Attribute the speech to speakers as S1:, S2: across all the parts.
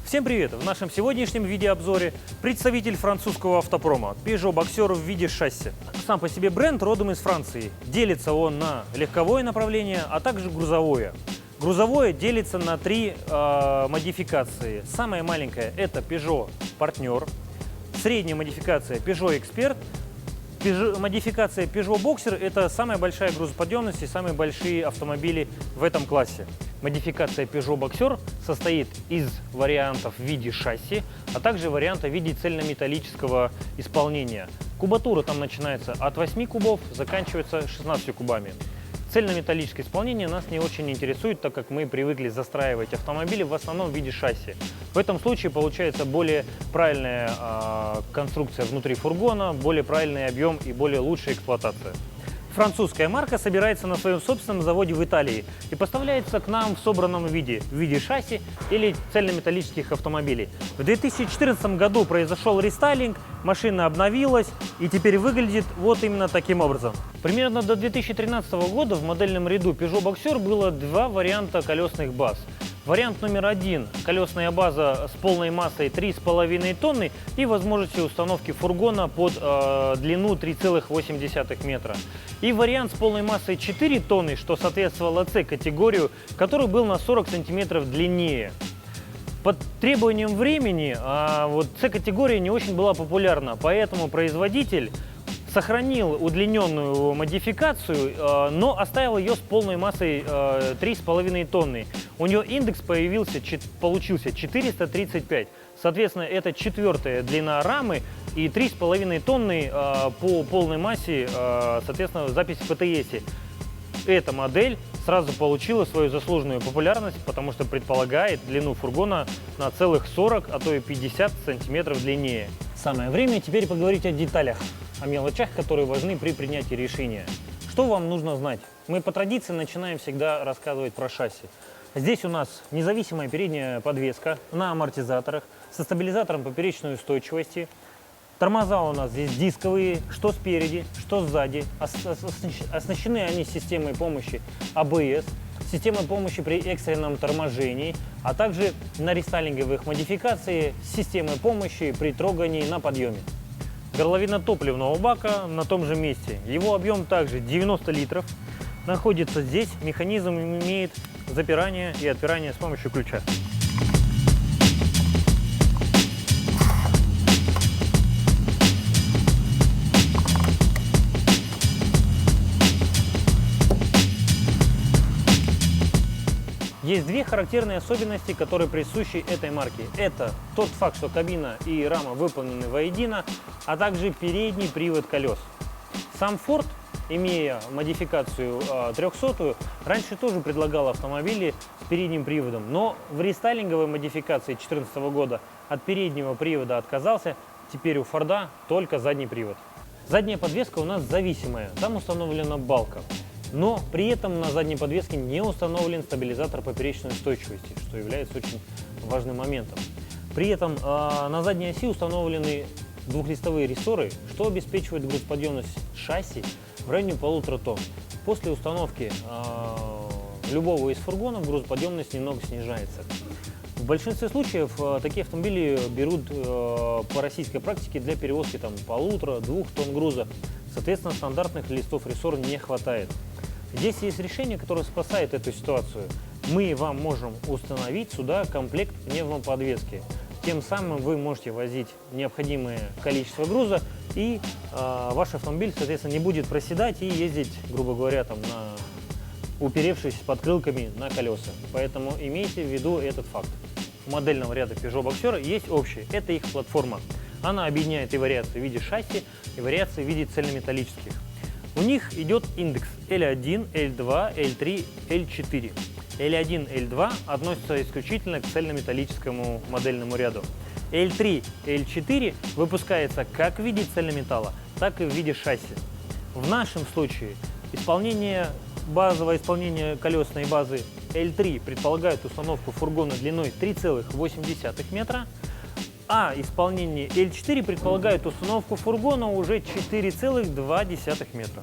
S1: Всем привет! В нашем сегодняшнем видеообзоре представитель французского автопрома Peugeot Boxer в виде шасси. Сам по себе бренд родом из Франции. Делится он на легковое направление, а также грузовое. Грузовое делится на три модификации. Самая маленькая – это Peugeot Partner. Средняя модификация – Peugeot Expert. Модификация Peugeot Boxer – это самая большая грузоподъемность и самые большие автомобили в этом классе. Модификация Peugeot Boxer состоит из вариантов в виде шасси, а также варианта в виде цельнометаллического исполнения. Кубатура там начинается от 8 кубов, заканчивается 16 кубами. Цельнометаллическое исполнение нас не очень интересует, так как мы привыкли застраивать автомобили в основном в виде шасси. В этом случае получается более правильная конструкция внутри фургона, более правильный объем и более лучшая эксплуатация. Французская марка собирается на своем собственном заводе в Италии и поставляется к нам в собранном виде, в виде шасси или цельнометаллических автомобилей. В 2014 году произошел рестайлинг, машина обновилась и теперь выглядит вот именно таким образом. Примерно до 2013 года в модельном ряду Peugeot Boxer было два варианта колесных баз. Вариант номер один – колесная база с полной массой 3,5 тонны и возможностью установки фургона под длину 3,8 метра. И вариант с полной массой 4 тонны, что соответствовало C-категорию, который был на 40 сантиметров длиннее. Под требованием времени вот C-категория не очень была популярна, поэтому производитель сохранил удлиненную модификацию, но оставил ее с полной массой 3,5 тонны. У нее индекс получился 435. Соответственно, это четвертая длина рамы и 3,5 тонны по полной массе, соответственно, запись в ПТС. Эта модель сразу получила свою заслуженную популярность, потому что предполагает длину фургона на целых 40, а то и 50 сантиметров длиннее. Самое время теперь поговорить о деталях, о мелочах, которые важны при принятии решения. Что вам нужно знать? Мы по традиции начинаем всегда рассказывать про шасси. Здесь у нас независимая передняя подвеска на амортизаторах со стабилизатором поперечной устойчивости. Тормоза у нас здесь дисковые, что спереди, что сзади. Оснащены они системой помощи ABS, системой помощи при экстренном торможении, а также на рестайлинговых модификациях системой помощи при трогании на подъеме. Горловина топливного бака на том же месте. Его объем также 90 литров. Находится здесь. Механизм имеет запирание и отпирание с помощью ключа. Есть две характерные особенности, которые присущи этой марке. Это тот факт, что кабина и рама выполнены воедино, а также передний привод колес. Сам Ford, имея модификацию 300-ю, раньше тоже предлагал автомобили с передним приводом, но в рестайлинговой модификации 2014 года от переднего привода отказался, теперь у Форда только задний привод. Задняя подвеска у нас зависимая, там установлена балка. Но при этом на задней подвеске не установлен стабилизатор поперечной устойчивости, что является очень важным моментом. При этом на задней оси установлены двухлистовые рессоры, что обеспечивает грузоподъемность шасси в районе 1,5 тонн. После установки любого из фургонов грузоподъемность немного снижается. В большинстве случаев такие автомобили берут по российской практике для перевозки 1,5–2 тонн груза. Соответственно, стандартных листов рессор не хватает. Здесь есть решение, которое спасает эту ситуацию. Мы вам можем установить сюда комплект пневмоподвески. Тем самым вы можете возить необходимое количество груза, и ваш автомобиль, соответственно, не будет проседать и ездить, грубо говоря, уперевшись подкрылками на колеса. Поэтому имейте в виду этот факт. У модельного ряда Peugeot Boxer есть общее. Это их платформа. Она объединяет и вариации в виде шасси, и вариации в виде цельнометаллических. У них идет индекс L1, L2, L3, L4. L1, L2 относятся исключительно к цельнометаллическому модельному ряду. L3, L4 выпускается как в виде цельнометалла, так и в виде шасси. В нашем случае базовое исполнение колесной базы L3 предполагает установку фургона длиной 3,8 метра, а исполнение L4 предполагает установку фургона уже 4,2 метра.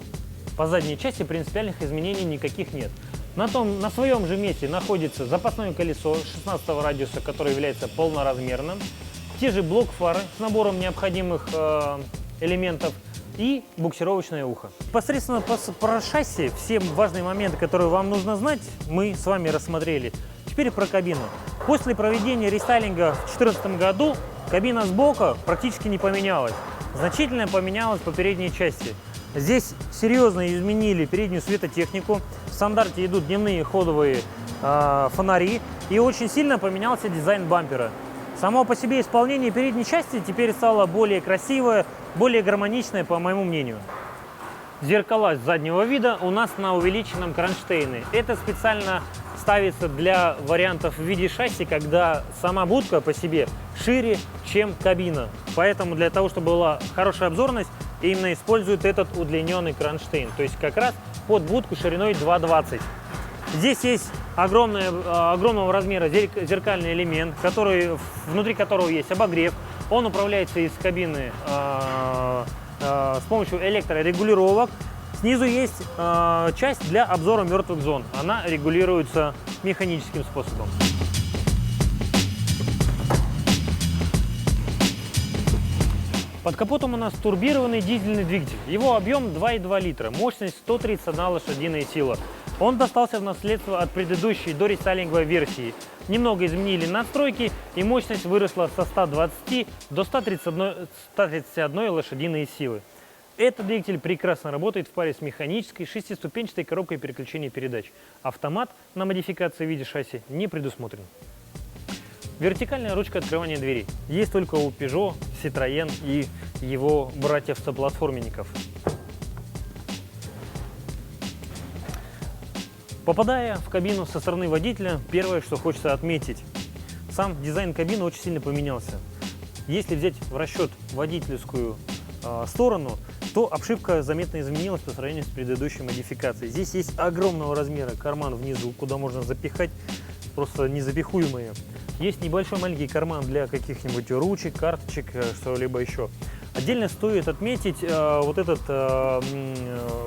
S1: По задней части принципиальных изменений никаких нет. На своем же месте находится запасное колесо 16 радиуса, которое является полноразмерным, те же блок-фары с набором необходимых элементов и буксировочное ухо. Непосредственно про шасси все важные моменты, которые вам нужно знать, мы с вами рассмотрели. Теперь про кабину. После проведения рестайлинга в 2014 году кабина сбоку практически не поменялась. Значительно поменялась по передней части. Здесь серьезно изменили переднюю светотехнику. В стандарте идут дневные ходовые фонари. И очень сильно поменялся дизайн бампера. Само по себе исполнение передней части теперь стало более красивое, более гармоничное, по моему мнению. Зеркала заднего вида у нас на увеличенном кронштейне. Это специально ставится для вариантов в виде шасси, когда сама будка по себе шире, чем кабина. Поэтому для того, чтобы была хорошая обзорность, именно используют этот удлиненный кронштейн. То есть как раз под будку шириной 2,20. Здесь есть огромного размера зеркальный элемент, внутри которого есть обогрев. Он управляется из кабины с помощью электрорегулировок. Снизу есть часть для обзора мертвых зон. Она регулируется механическим способом. Под капотом у нас турбированный дизельный двигатель. Его объем 2,2 литра, мощность 131 лошадиная сила. Он достался в наследство от предыдущей дорестайлинговой версии. Немного изменили надстройки, и мощность выросла со 120 до 131 лошадиной силы. Этот двигатель прекрасно работает в паре с механической шестиступенчатой коробкой переключения передач. Автомат на модификации в виде шасси не предусмотрен. Вертикальная ручка открывания дверей есть только у Peugeot, Citroën и его братьев-соплатформенников. Попадая в кабину со стороны водителя, первое, что хочется отметить, сам дизайн кабины очень сильно поменялся. Если взять в расчет водительскую сторону, то обшивка заметно изменилась по сравнению с предыдущей модификацией. Здесь есть огромного размера карман внизу, куда можно запихать просто незапихуемые. Есть небольшой маленький карман для каких-нибудь ручек, карточек, что-либо еще. Отдельно стоит отметить вот этот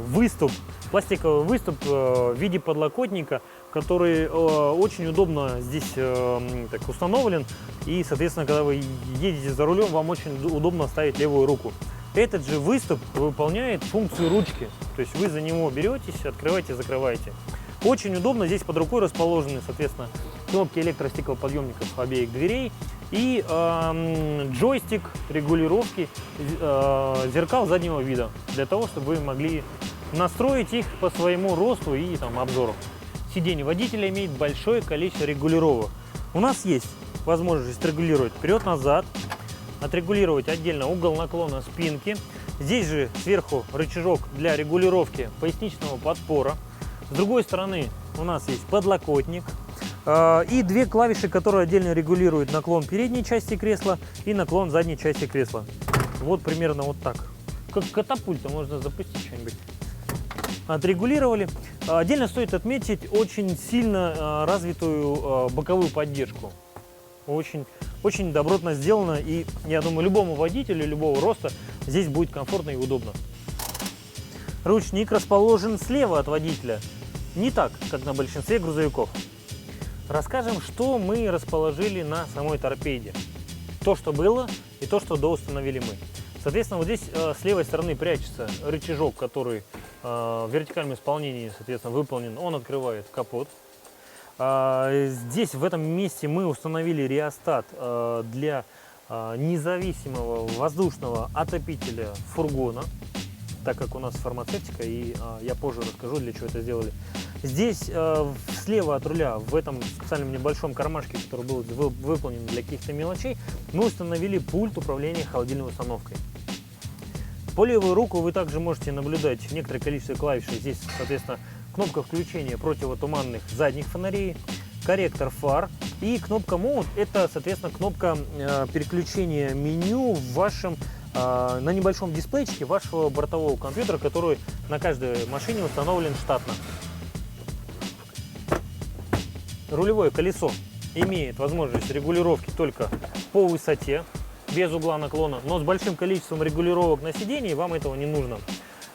S1: выступ, пластиковый выступ в виде подлокотника, который очень удобно здесь так установлен. И, соответственно, когда вы едете за рулем, вам очень удобно ставить левую руку. Этот же выступ выполняет функцию ручки. То есть вы за него беретесь, открываете, закрываете. Очень удобно. Здесь под рукой расположены, соответственно, кнопки электростеклоподъемников обеих дверей и джойстик регулировки зеркал заднего вида, для того, чтобы вы могли настроить их по своему росту и обзору. Сиденье водителя имеет большое количество регулировок. У нас есть возможность регулировать вперед-назад, отрегулировать отдельно угол наклона спинки. Здесь же сверху рычажок для регулировки поясничного подпора. С другой стороны у нас есть подлокотник и две клавиши, которые отдельно регулируют наклон передней части кресла и наклон задней части кресла. Вот примерно вот так. Как катапульта можно запустить что-нибудь. Отрегулировали. Отдельно стоит отметить очень сильно развитую боковую поддержку. Очень добротно сделано, и я думаю, любому водителю любого роста здесь будет комфортно и удобно. Ручник расположен слева от водителя, не так, как на большинстве грузовиков. Расскажем, что мы расположили на самой торпеде. То, что было, и то, что доустановили мы. Соответственно, вот здесь с левой стороны прячется рычажок, который в вертикальном исполнении, соответственно, выполнен. Он открывает капот. Здесь, в этом месте, мы установили реостат для независимого воздушного отопителя фургона, так как у нас фармацевтика, и я позже расскажу, для чего это сделали. Здесь слева от руля, в этом специальном небольшом кармашке, который был выполнен для каких-то мелочей, мы установили пульт управления холодильной установкой. По левую руку вы также можете наблюдать некоторое количество клавиш. Здесь, соответственно, кнопка включения противотуманных задних фонарей, корректор фар и кнопка Mode. Это, соответственно, кнопка переключения меню в вашем на небольшом дисплейчике вашего бортового компьютера, который на каждой машине установлен штатно. Рулевое колесо имеет возможность регулировки только по высоте, без угла наклона, но с большим количеством регулировок на сидении вам этого не нужно.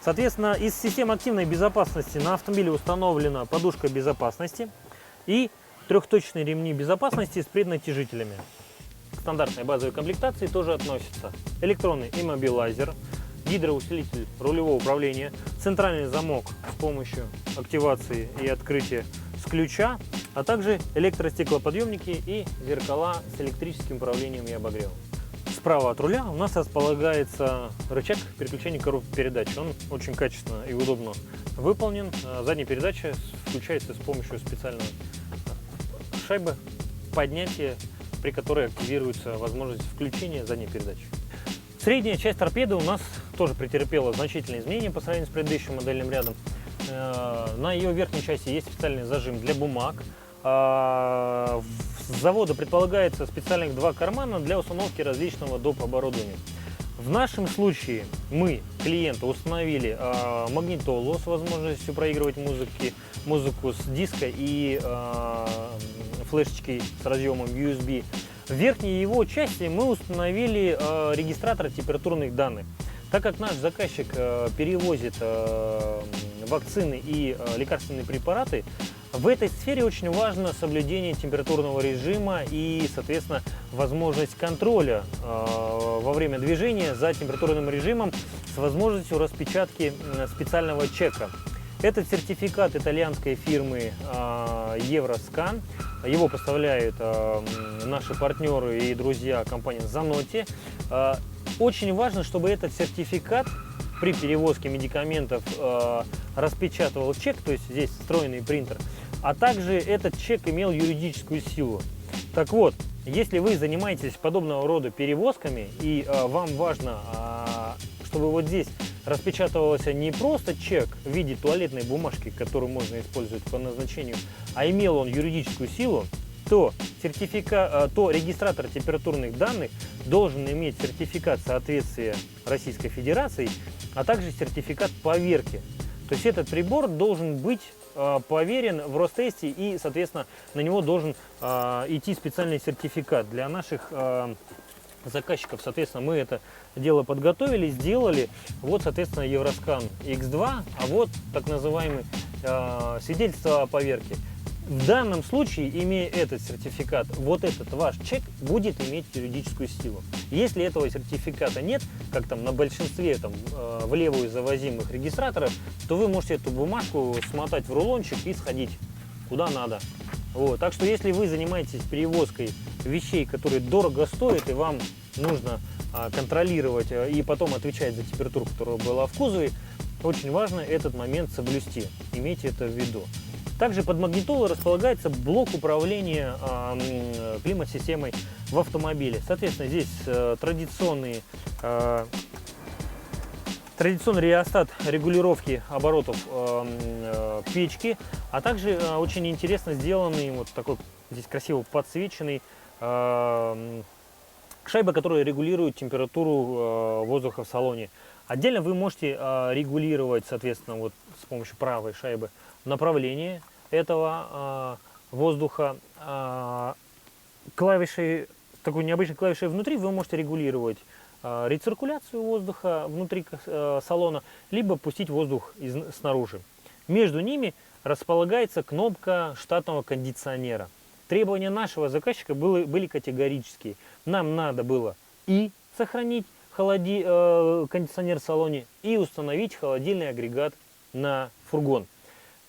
S1: Соответственно, из систем активной безопасности на автомобиле установлена подушка безопасности и трехточные ремни безопасности с преднатяжителями. К стандартной базовой комплектации тоже относятся электронный иммобилайзер, гидроусилитель рулевого управления, центральный замок с помощью активации и открытия с ключа, а также электростеклоподъемники и зеркала с электрическим управлением и обогревом. Справа от руля у нас располагается рычаг переключения коробки передач. Он очень качественно и удобно выполнен. Задняя передача включается с помощью специальной шайбы поднятия, при которой активируется возможность включения задней передачи. Средняя часть торпеды у нас тоже претерпела значительные изменения по сравнению с предыдущим модельным рядом. На ее верхней части есть специальный зажим для бумаг. С завода предполагается специальных 2 кармана для установки различного доп. Оборудования. В нашем случае мы клиенту установили магнитолу с возможностью проигрывать музыку с диска и флешечкой с разъемом USB. В верхней его части мы установили регистратор температурных данных. Так как наш заказчик перевозит вакцины и лекарственные препараты, в этой сфере очень важно соблюдение температурного режима и, соответственно, возможность контроля во время движения за температурным режимом с возможностью распечатки специального чека. Этот сертификат итальянской фирмы Евроскан. Его поставляют наши партнеры и друзья компании Zanotti. Очень важно, чтобы этот сертификат при перевозке медикаментов распечатывал чек, то есть здесь встроенный принтер, а также этот чек имел юридическую силу. Так вот, если вы занимаетесь подобного рода перевозками и вам важно, чтобы вот здесь распечатывался не просто чек в виде туалетной бумажки, которую можно использовать по назначению, а имел он юридическую силу, то регистратор температурных данных должен иметь сертификат соответствия Российской Федерации, а также сертификат поверки. То есть этот прибор должен быть поверен в Ростесте и, соответственно, на него должен идти специальный сертификат. Для наших заказчиков, соответственно, мы это дело подготовили, сделали. Вот, соответственно, Евроскан X2, а вот так называемый свидетельство о поверке. В данном случае, имея этот сертификат, вот этот ваш чек будет иметь юридическую силу. Если этого сертификата нет, как там на большинстве в левую завозимых регистраторов, то вы можете эту бумажку смотать в рулончик и сходить куда надо. Вот. Так что если вы занимаетесь перевозкой вещей, которые дорого стоят, и вам нужно контролировать и потом отвечать за температуру, которая была в кузове, очень важно этот момент соблюсти. Имейте это в виду. Также под магнитолой располагается блок управления климат-системой в автомобиле. Соответственно, здесь традиционный реостат регулировки оборотов печки, а также очень интересно сделанный, вот такой здесь красиво подсвеченный, шайба, которая регулирует температуру воздуха в салоне. Отдельно вы можете регулировать, соответственно, вот с помощью правой шайбы направление этого воздуха. Клавишей, такой необычной клавишей внутри вы можете регулировать рециркуляцию воздуха внутри салона, либо пустить воздух снаружи. Между ними располагается кнопка штатного кондиционера. Требования нашего заказчика были категорические. Нам надо было и сохранить кондиционер в салоне, и установить холодильный агрегат на фургон.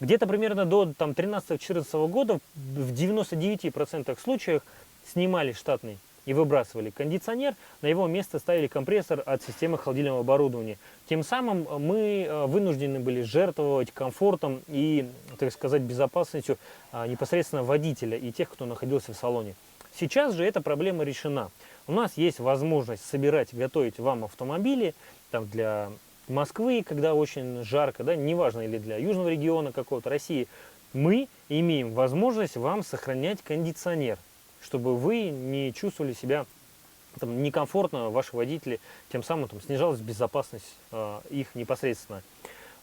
S1: Где-то примерно до 13-14 года в 99% случаев снимали штатный и выбрасывали кондиционер, на его место ставили компрессор от системы холодильного оборудования. Тем самым мы вынуждены были жертвовать комфортом и, так сказать, безопасностью непосредственно водителя и тех, кто находился в салоне. Сейчас же эта проблема решена. У нас есть возможность собирать, готовить вам автомобили для Москвы, когда очень жарко, да, неважно, или для южного региона какого-то России. Мы имеем возможность вам сохранять кондиционер, чтобы вы не чувствовали себя там, некомфортно, ваши водители, тем самым там, снижалась безопасность их непосредственно.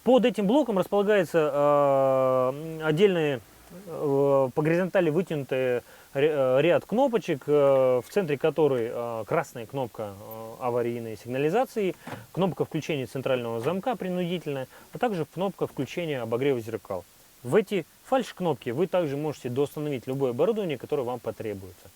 S1: Под этим блоком располагается отдельные по горизонтали вытянутый ряд кнопочек, в центре которой красная кнопка аварийной сигнализации, кнопка включения центрального замка принудительная, а также кнопка включения обогрева зеркал. В эти фальш-кнопки вы также можете доустановить любое оборудование, которое вам потребуется.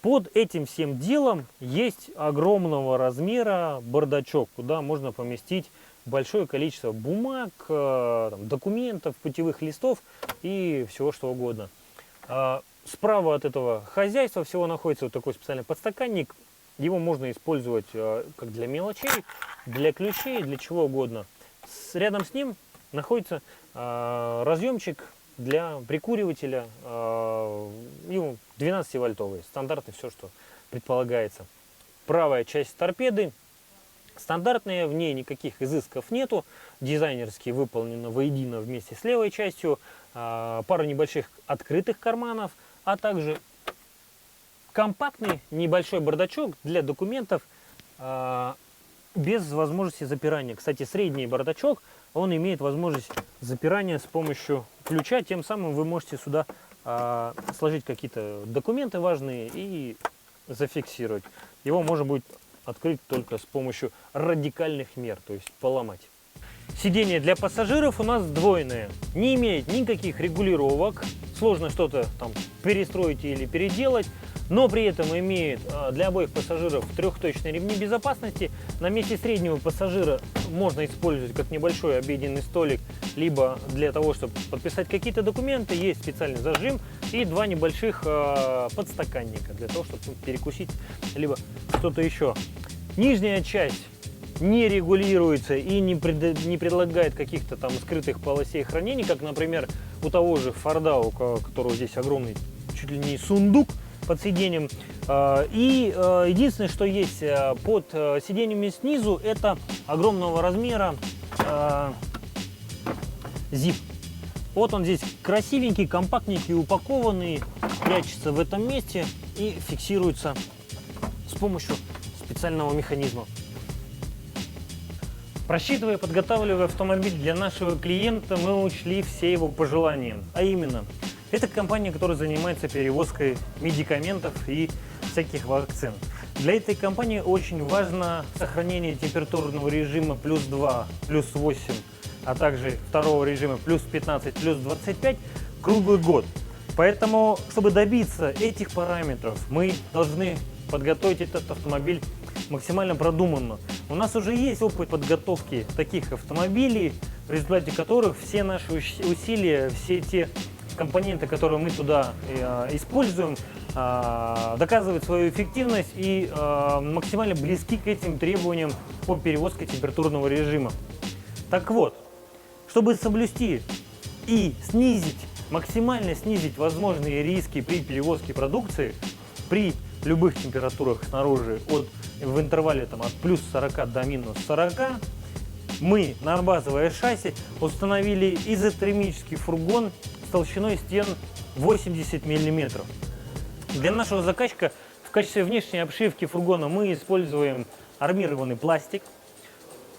S1: Под этим всем делом есть огромного размера бардачок, куда можно поместить большое количество бумаг, документов, путевых листов и всего что угодно. Справа от этого хозяйства всего находится вот такой специальный подстаканник. Его можно использовать как для мелочей, для ключей, для чего угодно. Рядом с ним находится разъемчик для прикуривателя, 12-вольтовый, стандартный, все, что предполагается. Правая часть торпеды стандартная, в ней никаких изысков нету, дизайнерски выполнена воедино вместе с левой частью, пара небольших открытых карманов, а также компактный небольшой бардачок для документов без возможности запирания. Кстати, средний бардачок, он имеет возможность запирания с помощью ключа, тем самым вы можете сюда сложить какие-то документы важные и зафиксировать. Его можно будет открыть только с помощью радикальных мер, то есть поломать. Сиденье для пассажиров у нас двойное, не имеет никаких регулировок, сложно что-то там перестроить или переделать, но при этом имеет для обоих пассажиров трехточные ремни безопасности. На месте среднего пассажира можно использовать как небольшой обеденный столик, либо для того, чтобы подписать какие-то документы, есть специальный зажим и два небольших подстаканника для того, чтобы перекусить, либо что-то еще. Нижняя часть не регулируется и не предлагает каких-то там скрытых полосей хранения, как, например, у того же Форда, у которого здесь огромный чуть ли не сундук под сиденьем. И единственное, что есть под сиденьями снизу, это огромного размера зип. Вот он здесь красивенький, компактненький, упакованный, прячется в этом месте и фиксируется с помощью специального механизма. Просчитывая и подготавливая автомобиль для нашего клиента, мы учли все его пожелания. А именно, это компания, которая занимается перевозкой медикаментов и всяких вакцин. Для этой компании очень важно сохранение температурного режима плюс 2, плюс 8, а также второго режима плюс 15, плюс 25 круглый год. Поэтому, чтобы добиться этих параметров, мы должны подготовить этот автомобиль максимально продуманно. У нас уже есть опыт подготовки таких автомобилей, в результате которых все наши усилия, все те компоненты, которые мы туда используем, доказывают свою эффективность и максимально близки к этим требованиям по перевозке температурного режима. Так вот, чтобы соблюсти и максимально снизить возможные риски при перевозке продукции, при любых температурах снаружи в интервале от плюс 40 до минус 40, мы на базовое шасси установили изотермический фургон с толщиной стен 80 мм. Для нашего заказчика в качестве внешней обшивки фургона мы используем армированный пластик.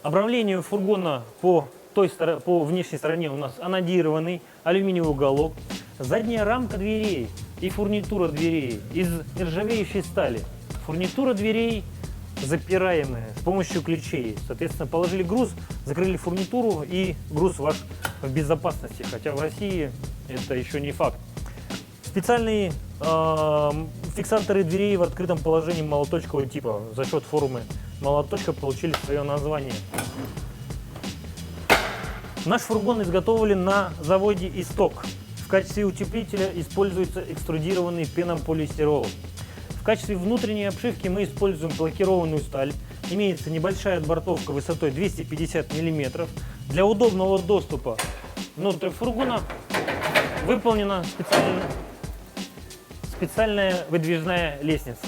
S1: Обрамление фургона по внешней стороне у нас анодированный алюминиевый уголок. Задняя рамка дверей и фурнитура дверей из нержавеющей стали. Фурнитура дверей запираемая с помощью ключей. Соответственно, положили груз, закрыли фурнитуру, и груз ваш в безопасности. Хотя в России это еще не факт. Специальные фиксаторы дверей в открытом положении молоточкового типа за счет формы молоточка получили свое название. Наш фургон изготовлен на заводе «Исток». В качестве утеплителя используется экструдированный пенополистирол. В качестве внутренней обшивки мы используем лакированную сталь. Имеется небольшая отбортовка высотой 250 мм. Для удобного доступа внутрь фургона выполнена специальная выдвижная лестница.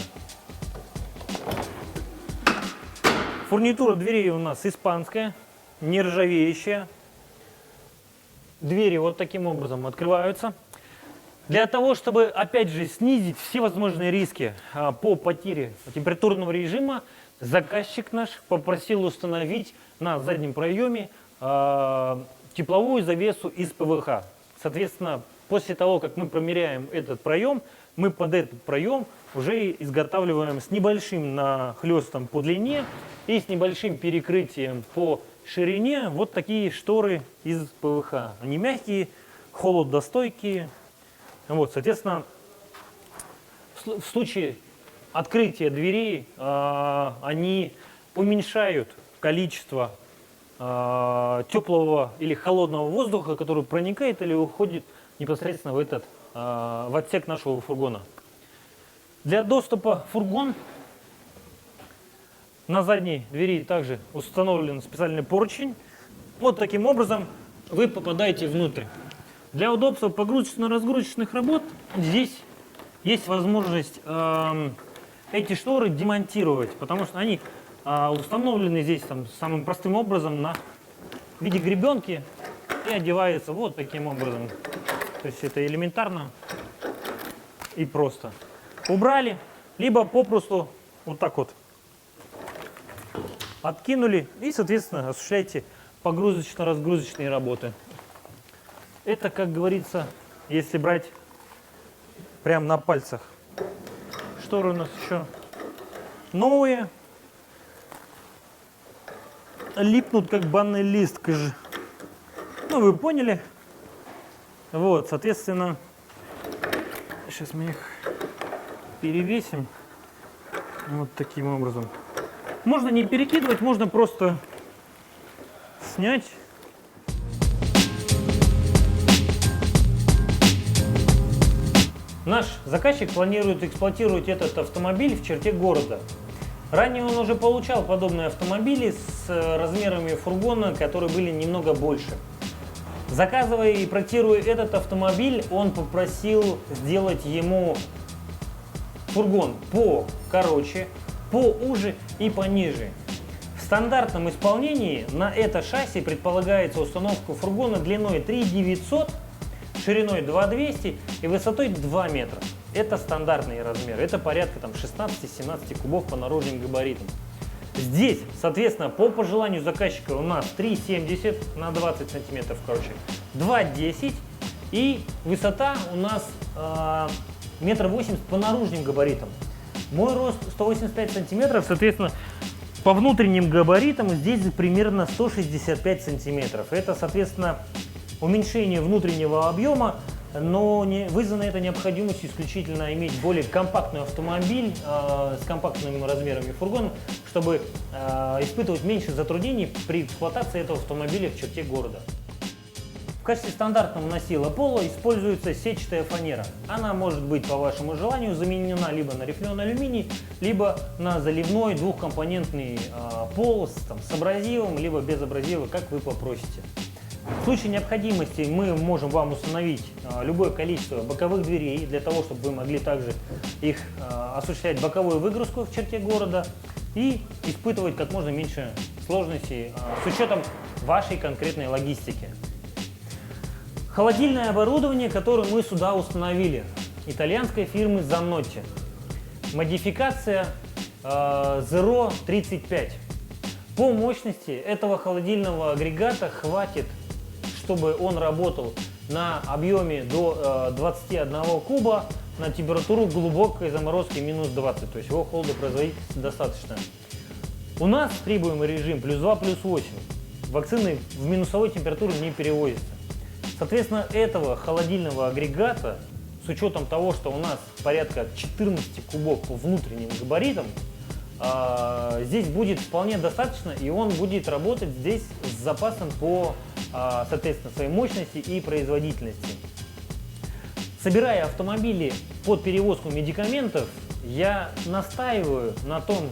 S1: Фурнитура дверей у нас испанская, нержавеющая. Двери вот таким образом открываются. Для того, чтобы, опять же, снизить все возможные риски по потере температурного режима, заказчик наш попросил установить на заднем проеме тепловую завесу из ПВХ. Соответственно, после того, как мы промеряем этот проем, мы под этот проем уже изготавливаем с небольшим нахлестом по длине и с небольшим перекрытием по ширине вот такие шторы из ПВХ. Они мягкие, холодостойкие. Вот, соответственно, в случае открытия дверей они уменьшают количество теплого или холодного воздуха, который проникает или уходит непосредственно в отсек нашего фургона. Для доступа в фургон на задней двери также установлен специальный поручень. Вот таким образом вы попадаете внутрь. Для удобства погрузочно-разгрузочных работ здесь есть возможность эти шторы демонтировать, потому что они установлены здесь самым простым образом в виде гребенки и одеваются вот таким образом. То есть это элементарно и просто. Убрали, либо попросту вот так вот откинули и, соответственно, осуществляете погрузочно-разгрузочные работы. Это, как говорится, если брать прямо на пальцах. Шторы у нас еще новые. Липнут как банный лист. Ну, вы поняли. Вот, соответственно, сейчас мы их перевесим вот таким образом. Можно не перекидывать, можно просто снять. Наш заказчик планирует эксплуатировать этот автомобиль в черте города. Ранее он уже получал подобные автомобили с размерами фургона, которые были немного больше. Заказывая и проектируя этот автомобиль, он попросил сделать ему фургон покороче, поуже и пониже. В стандартном исполнении на это шасси предполагается установка фургона длиной 3900, шириной 2200 и высотой 2 метра. Это стандартные размеры, это порядка 16-17 кубов по наружным габаритам. Здесь, соответственно, по пожеланию заказчика у нас 3,70 на 20 сантиметров, 2,10 и высота у нас 1,80 м по наружным габаритам. Мой рост 185 сантиметров, соответственно, по внутренним габаритам здесь примерно 165 сантиметров. Это, соответственно, уменьшение внутреннего объема, но вызвано это необходимостью исключительно иметь более компактный автомобиль с компактными размерами фургона, чтобы испытывать меньше затруднений при эксплуатации этого автомобиля в черте города. В качестве стандартного носила пола используется сетчатая фанера. Она может быть по вашему желанию заменена либо на рифленый алюминий, либо на заливной двухкомпонентный пол с абразивом, либо без абразива, как вы попросите. В случае необходимости мы можем вам установить любое количество боковых дверей, для того, чтобы вы могли также их осуществлять боковую выгрузку в черте города и испытывать как можно меньше сложностей с учетом вашей конкретной логистики. Холодильное оборудование, которое мы сюда установили, итальянской фирмы Zanotti. Модификация Zero 35. По мощности этого холодильного агрегата хватит, чтобы он работал на объеме до 21 куба на температуру глубокой заморозки минус 20, то есть его холодопроизводительности достаточно. У нас требуемый режим плюс 2, плюс 8. Вакцины в минусовой температуре не перевозятся. Соответственно, этого холодильного агрегата, с учетом того, что у нас порядка 14 кубов по внутренним габаритам, здесь будет вполне достаточно, и он будет работать здесь с запасом по, соответственно, своей мощности и производительности. Собирая автомобили под перевозку медикаментов, я настаиваю на том,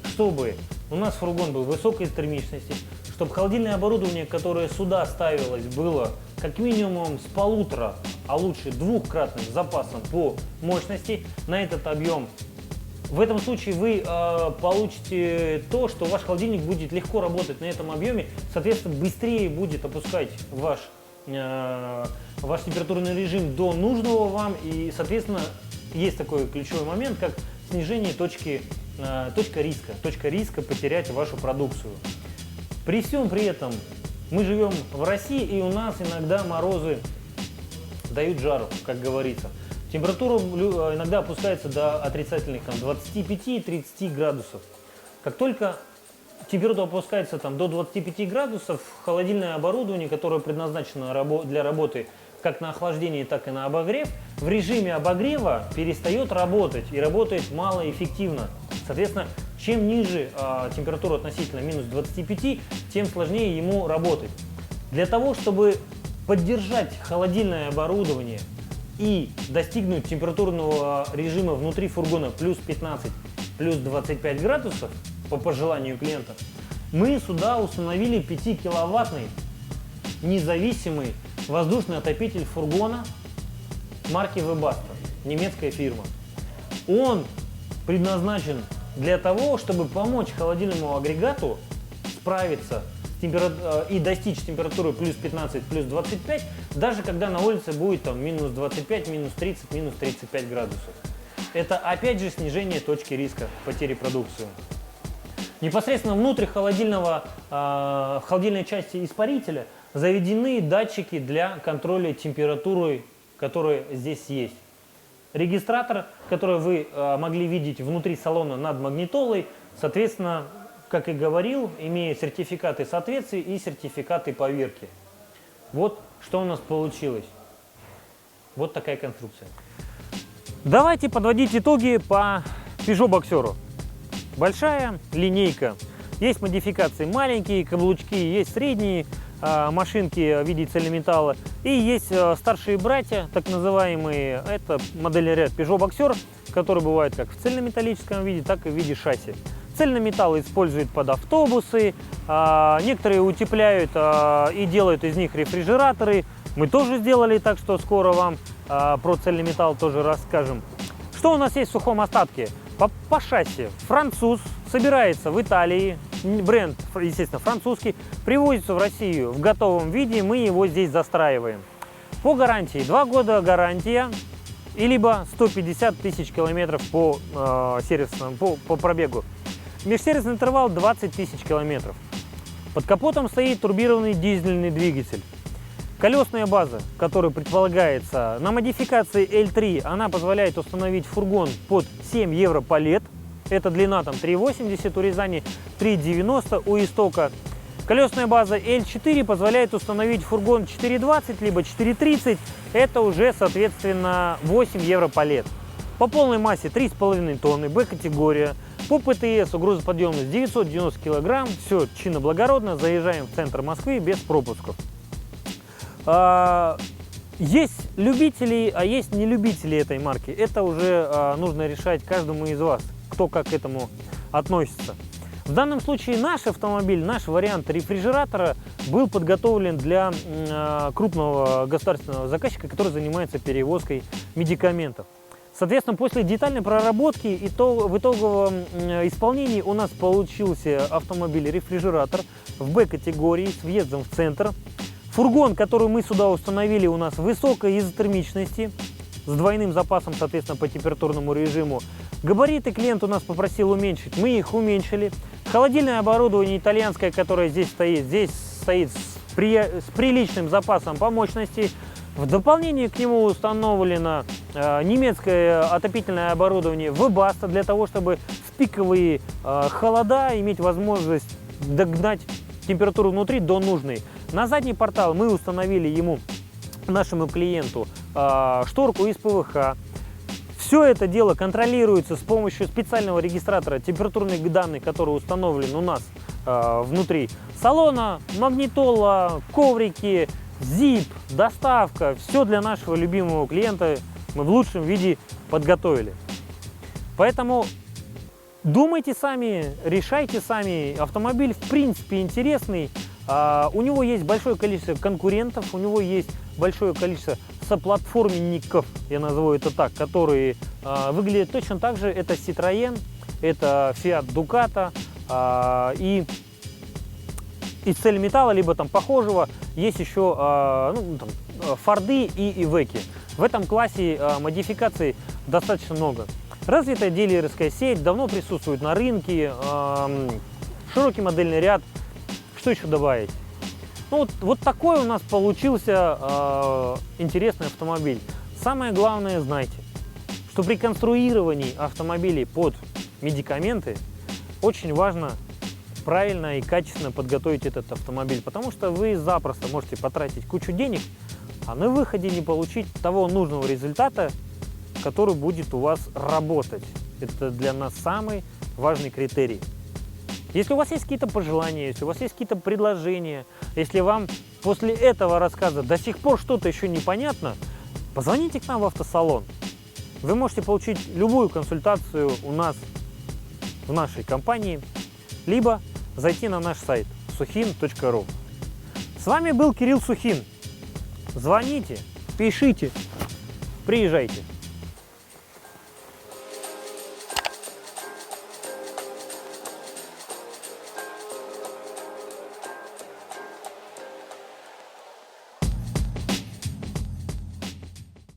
S1: чтобы у нас фургон был высокой термичности, чтобы холодильное оборудование, которое сюда ставилось, было как минимум с 1,5, а лучше 2-кратным запасом по мощности на этот объем. В этом случае вы получите то, что ваш холодильник будет легко работать на этом объеме, соответственно, быстрее будет опускать ваш ваш температурный режим до нужного вам, и, соответственно, есть такой ключевой момент, как снижение точка риска потерять вашу продукцию. При всем при этом мы живем в России, и у нас иногда морозы дают жару, как говорится. Температура иногда опускается до отрицательных 25-30 градусов. Как только температура опускается до 25 градусов, холодильное оборудование, которое предназначено для работы как на охлаждение, так и на обогрев, в режиме обогрева перестает работать и работает малоэффективно. Соответственно, чем ниже температура относительно минус 25, тем сложнее ему работать. Для того, чтобы поддержать холодильное оборудование и достигнуть температурного режима внутри фургона плюс 15, плюс 25 градусов, по пожеланию клиента, мы сюда установили 5-киловаттный независимый воздушный отопитель фургона марки Webasto, немецкая фирма. Он предназначен для того, чтобы помочь холодильному агрегату справиться и достичь температуры плюс 15, плюс 25, даже когда на улице будет минус 25, минус 30, минус 35 градусов. Это опять же снижение точки риска потери продукции. Непосредственно внутрь холодильной части испарителя заведены датчики для контроля температуры, которые здесь есть. Регистратор, который вы могли видеть внутри салона над магнитолой, соответственно, как и говорил, имеет сертификаты соответствия и сертификаты поверки. Вот что у нас получилось. Вот такая конструкция. Давайте подводить итоги по Peugeot Boxer. Большая линейка. Есть модификации маленькие, каблучки, есть средние машинки в виде цельнометалла. И есть старшие братья, так называемые. Это модельный ряд Peugeot Boxer, который бывает как в цельнометаллическом виде, так и в виде шасси. Цельнометалл используют под автобусы, некоторые утепляют и делают из них рефрижераторы. Мы тоже сделали, так что скоро вам про цельнометалл тоже расскажем. Что у нас есть в сухом остатке? По шасси француз, собирается в Италии, бренд, естественно, французский, привозится в Россию в готовом виде, мы его здесь застраиваем. По гарантии 2 года гарантия, и либо 150 тысяч километров по пробегу. Межсервисный интервал 20 тысяч километров. Под капотом стоит турбированный дизельный двигатель. Колесная база, которая предполагается на модификации L3, она позволяет установить фургон под 7 евро палет. Это длина 3,80, урезание 3,90 у истока. Колесная база L4 позволяет установить фургон 4,20 либо 4,30. Это уже, соответственно, 8 евро палет. По полной массе 3,5 тонны, Б-категория. По ПТС грузоподъемность 990 килограмм. Все чинно-благородно. Заезжаем в центр Москвы без пропусков. Есть любители, а есть не любители этой марки. Это уже нужно решать каждому из вас, кто как к этому относится. В данном случае наш автомобиль, наш вариант рефрижератора был подготовлен для крупного государственного заказчика, который занимается перевозкой медикаментов. Соответственно, после детальной проработки в итоговом исполнении у нас получился автомобиль-рефрижератор в Б-категории с въездом в центр. Фургон, который мы сюда установили, у нас высокой изотермичности, с двойным запасом, соответственно, по температурному режиму. Габариты клиент у нас попросил уменьшить, мы их уменьшили. Холодильное оборудование итальянское, которое здесь стоит с приличным запасом по мощности. В дополнение к нему установлено немецкое отопительное оборудование Webasto для того, чтобы в пиковые холода иметь возможность догнать температуру внутри до нужной. На задний портал мы установили нашему клиенту шторку из ПВХ. Все это дело контролируется с помощью специального регистратора температурных данных, который установлен у нас внутри салона, магнитола, коврики, ZIP, доставка. Все для нашего любимого клиента мы в лучшем виде подготовили. Поэтому думайте сами, решайте сами. Автомобиль в принципе интересный. У него есть большое количество конкурентов, у него есть большое количество соплатформенников, я назову это так, которые выглядят точно так же. Это Citroën, это Fiat Ducato и из цельнометалла, либо там похожего. Есть еще форды и ивеки. В этом классе модификаций достаточно много. Развитая дилерская сеть давно присутствует на рынке, широкий модельный ряд. Что еще добавить? Ну, вот такой у нас получился интересный автомобиль. Самое главное, знайте, что при конструировании автомобилей под медикаменты очень важно правильно и качественно подготовить этот автомобиль, потому что вы запросто можете потратить кучу денег, а на выходе не получить того нужного результата, который будет у вас работать. Это для нас самый важный критерий. Если у вас есть какие-то пожелания, если у вас есть какие-то предложения, если вам после этого рассказа до сих пор что-то еще непонятно, позвоните к нам в автосалон. Вы можете получить любую консультацию у нас в нашей компании, либо зайти на наш сайт suhin.ru. С вами был Кирилл Сухин. Звоните, пишите, приезжайте.